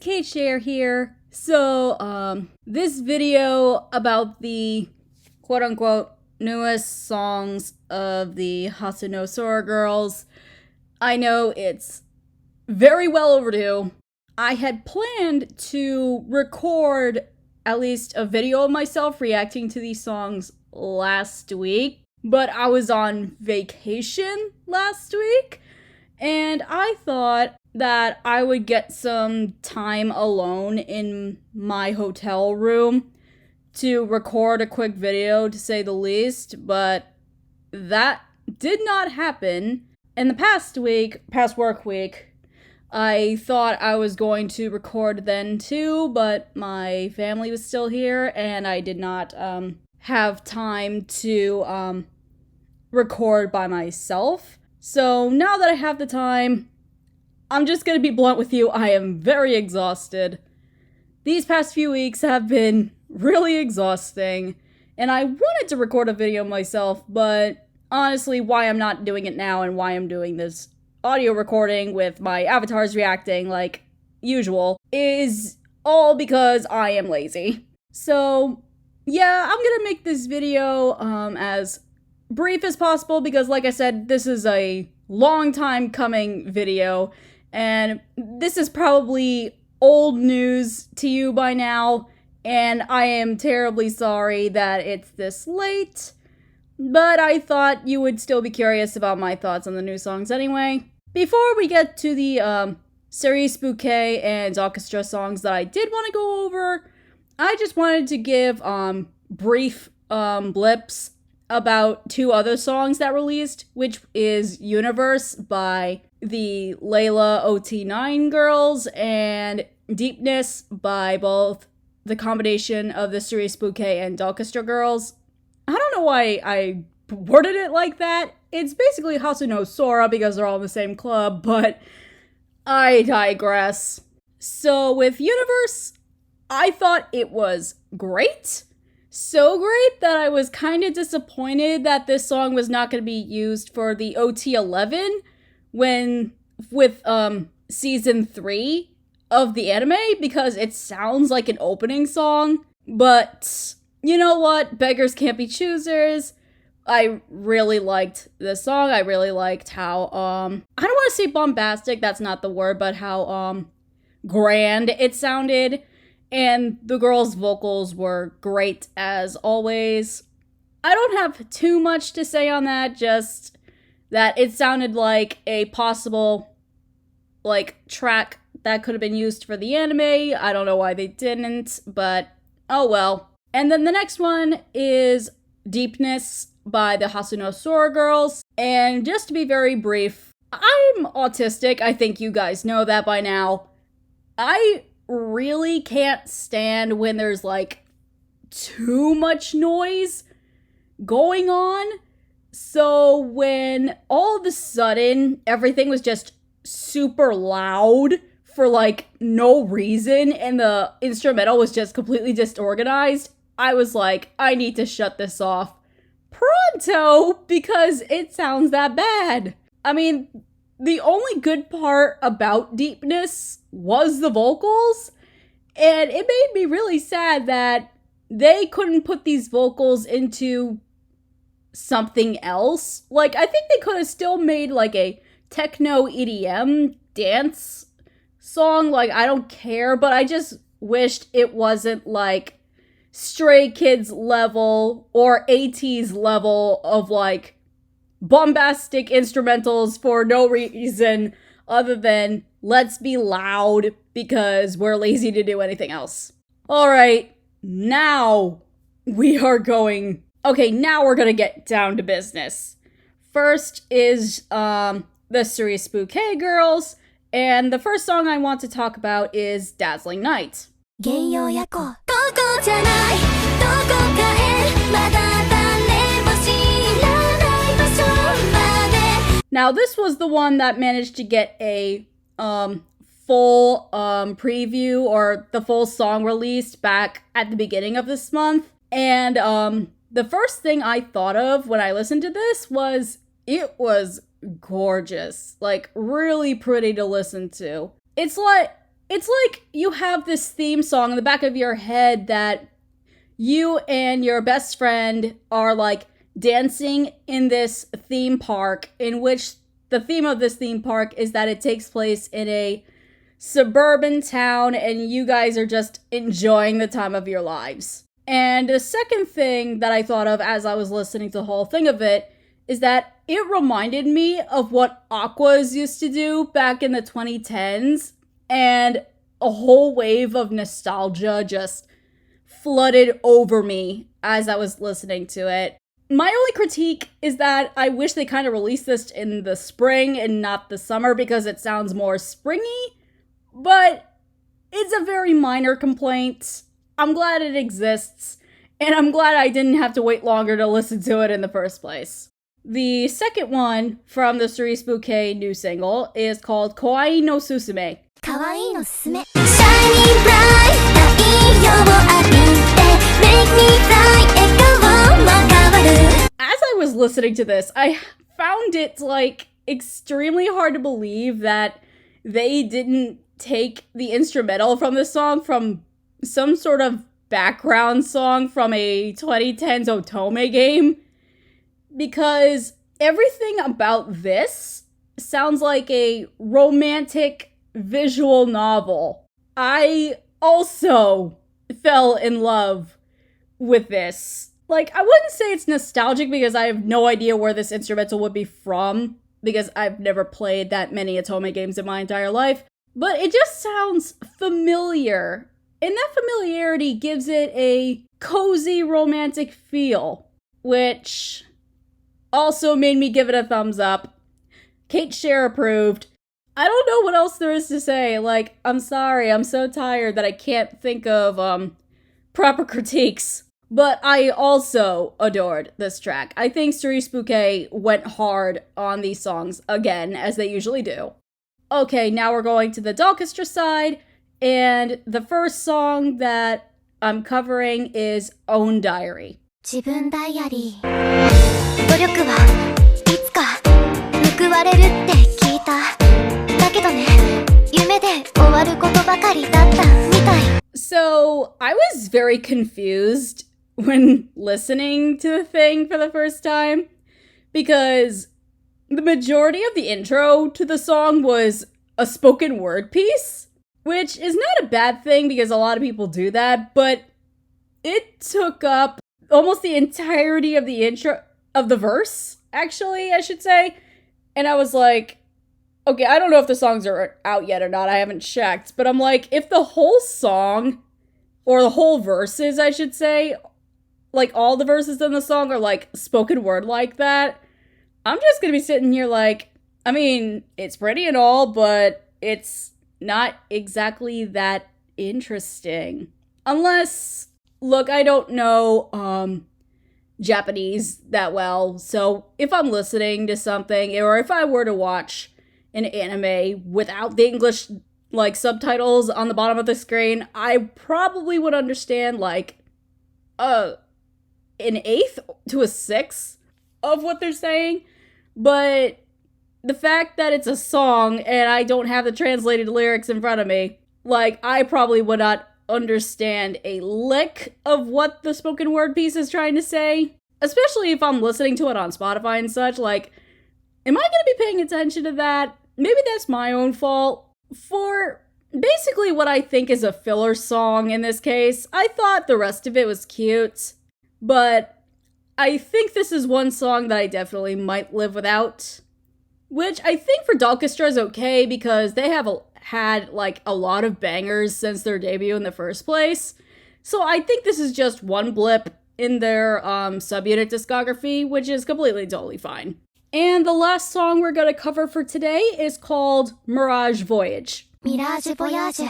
Cher here. So, this video about the quote-unquote newest songs of the Hasunosora girls. I know it's very well overdue. I had planned to record at least a video of myself reacting to these songs last week, but I was on vacation last week, and I thought that I would get some time alone in my hotel room to record a quick video, to say the least, but that did not happen. In the past work week, I thought I was going to record then too, but my family was still here, and I did not have time to record by myself. So now that I have the time, I'm just gonna be blunt with you, I am very exhausted. These past few weeks have been really exhausting, and I wanted to record a video myself, but honestly, why I'm not doing it now and why I'm doing this audio recording with my avatars reacting like usual is all because I am lazy. So, yeah, I'm gonna make this video as brief as possible because, like I said, this is a long time coming video, and this is probably old news to you by now, and I am terribly sorry that it's this late, but I thought you would still be curious about my thoughts on the new songs anyway. Before we get to the Series Bouquet and Orchestra songs that I did want to go over, I just wanted to give brief blips about two other songs that released, which is Universe by the Layla OT9 girls and Deepness by both the combination of the Series Bouquet and Orchestra girls. I don't know why I worded it like that. It's basically Hasunosora because they're all in the same club, but I digress. So with Universe, I thought it was great. So great that I was kind of disappointed that this song was not going to be used for the OT11 with season 3 of the anime, because it sounds like an opening song. But you know what? Beggars can't be choosers. I really liked this song. I really liked how, I don't want to say bombastic, that's not the word, but how, grand it sounded. And the girls' vocals were great as always. I don't have too much to say on that, just that it sounded like a possible, track that could have been used for the anime. I don't know why they didn't, but oh well. And then the next one is Deepness by the Hasunosora girls. And just to be very brief, I'm autistic. I think you guys know that by now. I really can't stand when there's too much noise going on. So when all of a sudden everything was just super loud for no reason and the instrumental was just completely disorganized, I was like, I need to shut this off pronto because it sounds that bad. I mean, the only good part about Deepness was the vocals, and it made me really sad that they couldn't put these vocals into something else. I think they could have still made a techno EDM dance song. I don't care, but I just wished it wasn't Stray Kids level or ATEEZ level of bombastic instrumentals for no reason other than let's be loud because we're lazy to do anything else. Alright, now we're gonna get down to business. First is the Series Bouquet girls, and the first song I want to talk about is Dazzling Night. Now, this was the one that managed to get a full preview or the full song released back at the beginning of this month. And the first thing I thought of when I listened to this was it was gorgeous. Really pretty to listen to. It's it's like you have this theme song in the back of your head that you and your best friend are like dancing in this theme park, in which the theme of this theme park is that it takes place in a suburban town and you guys are just enjoying the time of your lives. And the second thing that I thought of as I was listening to the whole thing of it is that it reminded me of what Aquas used to do back in the 2010s, and a whole wave of nostalgia just flooded over me as I was listening to it. My only critique is that I wish they kind of released this in the spring and not the summer because it sounds more springy, but it's a very minor complaint. I'm glad it exists, and I'm glad I didn't have to wait longer to listen to it in the first place. The second one from the Cerise Bouquet new single is called Kawaii no Susume. Kawaii no Susume. Shining bright, 太陽を浴びて make me fly, 笑顔も変わる. As I was listening to this, I found it like extremely hard to believe that they didn't take the instrumental from this song from some sort of background song from a 2010s Otome game, because everything about this sounds like a romantic visual novel. I also fell in love with this. Like, I wouldn't say it's nostalgic because I have no idea where this instrumental would be from, because I've never played that many Otome games in my entire life, but it just sounds familiar. And that familiarity gives it a cozy romantic feel, which also made me give it a thumbs up. Cait Cher approved. I don't know what else there is to say. Like, I'm sorry, I'm so tired that I can't think of proper critiques. But I also adored this track. I think Cerise Bouquet went hard on these songs again, as they usually do. Okay, now we're going to the Dalkestra side. And the first song that I'm covering is Own Diary. 自分ダイアリー努力はいつか報われるって聞いただけどね夢で終わることばかりだったみたい So, I was very confused when listening to the thing for the first time, because the majority of the intro to the song was a spoken word piece, which is not a bad thing because a lot of people do that, but it took up almost the entirety of the intro, of the verse, actually, I should say. And I was like, okay, I don't know if the songs are out yet or not, I haven't checked, but I'm like, if the whole song, or the whole verses, I should say, like all the verses in the song are like spoken word like that, I'm just gonna be sitting here like, I mean, it's pretty and all, but it's not exactly that interesting. Unless, look, I don't know Japanese that well, so if I'm listening to something, or if I were to watch an anime without the English, like, subtitles on the bottom of the screen, I probably would understand, like, an eighth to a sixth of what they're saying, but the fact that it's a song and I don't have the translated lyrics in front of me, like, I probably would not understand a lick of what the spoken word piece is trying to say, especially if I'm listening to it on Spotify and such. Like, am I gonna be paying attention to that? Maybe that's my own fault. For basically what I think is a filler song in this case, I thought the rest of it was cute, but I think this is one song that I definitely might live without. Which I think for Dalkestra is okay because they have had like a lot of bangers since their debut in the first place. So I think this is just one blip in their subunit discography, which is completely totally fine. And the last song we're going to cover for today is called Mirage Voyage. Mirage Voyage.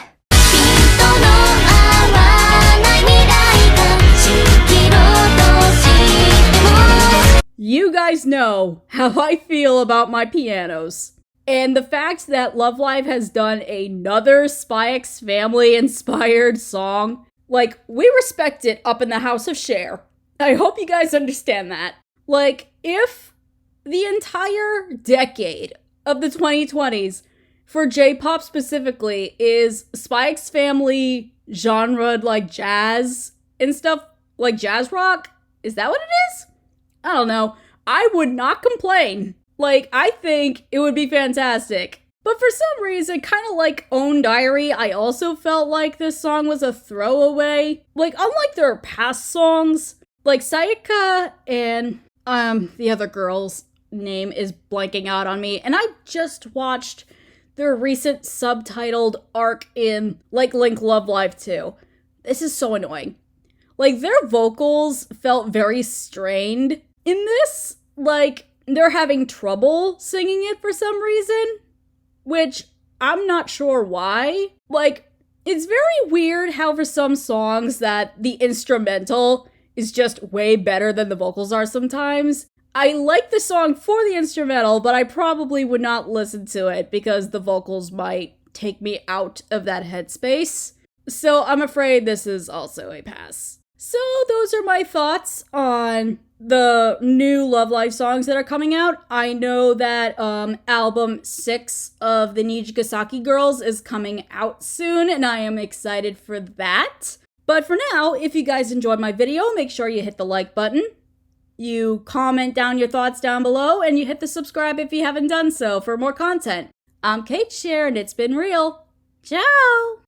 You guys know how I feel about my pianos. And the fact that Love Live has done another Spy X Family inspired song, like, we respect it up in the house of Cher. I hope you guys understand that. Like, if the entire decade of the 2020s for J-pop specifically, is Spy X Family genre like jazz and stuff, like jazz rock? Is that what it is? I don't know. I would not complain. Like, I think it would be fantastic. But for some reason, kind of like Own Diary, I also felt like this song was a throwaway. Like, unlike their past songs, like Sayaka and the other girl's name is blanking out on me, and I just watched their recent subtitled arc in like Link Love Live 2. This is so annoying. Like, their vocals felt very strained in this. Like, they're having trouble singing it for some reason, which I'm not sure why. Like, it's very weird how for some songs that the instrumental is just way better than the vocals are sometimes. I like the song for the instrumental, but I probably would not listen to it because the vocals might take me out of that headspace. So I'm afraid this is also a pass. So those are my thoughts on the new Love Live songs that are coming out. I know that album 6 of the Nijigasaki Girls is coming out soon, and I am excited for that. But for now, if you guys enjoyed my video, make sure you hit the like button. You comment down your thoughts down below, and you hit the subscribe if you haven't done so for more content. I'm Cait, Cher, and it's been real. Ciao!